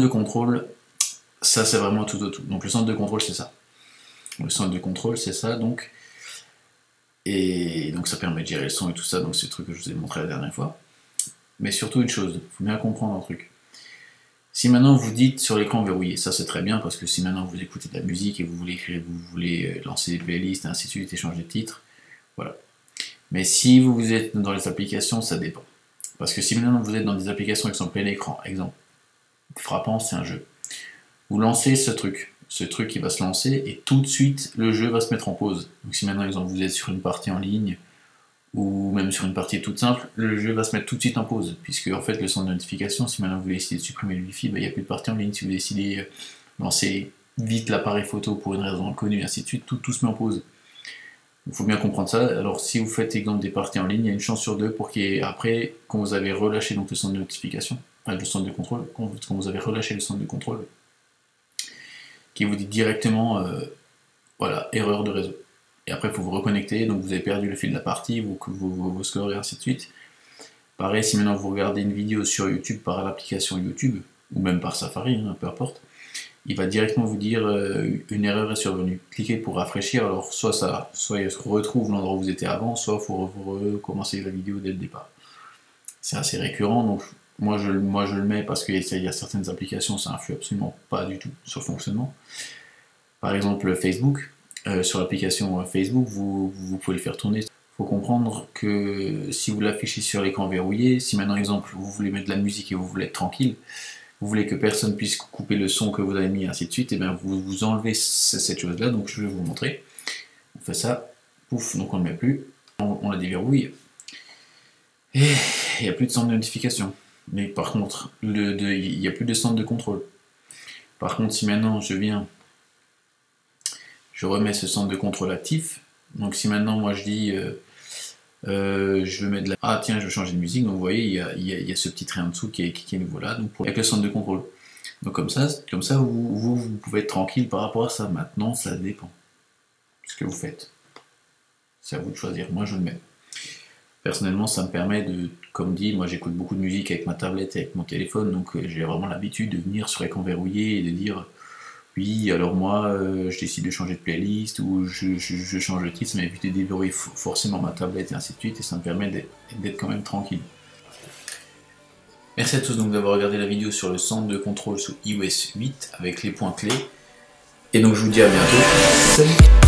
de contrôle, ça c'est vraiment tout au tout. Donc le centre de contrôle c'est ça. Le centre de contrôle c'est ça donc. Et donc ça permet de gérer le son et tout ça, donc c'est le truc que je vous ai montré la dernière fois. Mais surtout une chose, il faut bien comprendre un truc. Si maintenant vous dites sur l'écran verrouillé, ça c'est très bien parce que si maintenant vous écoutez de la musique et vous voulez écrire, vous voulez lancer des playlists et ainsi de suite et changer de titre, voilà. Mais si vous êtes dans les applications, ça dépend. Parce que si maintenant vous êtes dans des applications qui sont plein écran, exemple, frappant c'est un jeu, vous lancez ce truc qui va se lancer et tout de suite le jeu va se mettre en pause. Donc si maintenant exemple, vous êtes sur une partie en ligne ou même sur une partie toute simple, le jeu va se mettre tout de suite en pause, puisque en fait le centre de notification, si maintenant vous décidez de supprimer le wifi, il n'y a plus de partie en ligne. Si vous décidez de lancer vite l'appareil photo pour une raison inconnue, et ainsi de suite, tout se met en pause. Il faut bien comprendre ça. Alors si vous faites exemple des parties en ligne, il y a une chance sur deux pour qu'il y ait après, quand vous avez relâché donc, le centre de notification, enfin le centre de contrôle, quand vous avez relâché le centre de contrôle, qui vous dit directement voilà, erreur de réseau. Et après il faut vous reconnecter, donc vous avez perdu le fil de la partie, vos scores et ainsi de suite. Pareil, si maintenant vous regardez une vidéo sur YouTube par l'application YouTube, ou même par Safari, hein, peu importe, il va directement vous dire une erreur est survenue. Cliquez pour rafraîchir, alors soit il retrouve l'endroit où vous étiez avant, soit il faut recommencer la vidéo dès le départ. C'est assez récurrent, donc moi je le mets parce qu'il y a certaines applications, ça influe absolument pas du tout sur le fonctionnement. Par exemple Facebook, sur l'application Facebook, vous pouvez le faire tourner. Il faut comprendre que si vous l'affichez sur l'écran verrouillé, si maintenant exemple vous voulez mettre de la musique et vous voulez être tranquille, vous voulez que personne puisse couper le son que vous avez mis, ainsi de suite, et bien vous enlevez cette chose-là, donc je vais vous montrer. On fait ça, pouf, donc on ne le met plus, on la déverrouille, et il n'y a plus de centre de notification. Mais par contre, il n'y a plus de centre de contrôle. Par contre, si maintenant je viens, je remets ce centre de contrôle actif, donc si maintenant moi je dis je veux mettre de la... Ah tiens, je veux changer de musique, donc vous voyez, il y a ce petit trait en dessous qui est nouveau là, donc avec le centre de contrôle. Donc comme ça vous pouvez être tranquille par rapport à ça. Maintenant, ça dépend ce que vous faites. C'est à vous de choisir, moi je le mets. Personnellement, ça me permet de, comme dit, moi j'écoute beaucoup de musique avec ma tablette et avec mon téléphone, donc j'ai vraiment l'habitude de venir sur l'écran verrouillé et de dire oui, alors moi, je décide de changer de playlist ou je change de titre, ça m'évite de déverrouiller forcément ma tablette et ainsi de suite, et ça me permet d'être quand même tranquille. Merci à tous donc d'avoir regardé la vidéo sur le centre de contrôle sous iOS 8 avec les points clés. Et donc je vous dis à bientôt. Salut!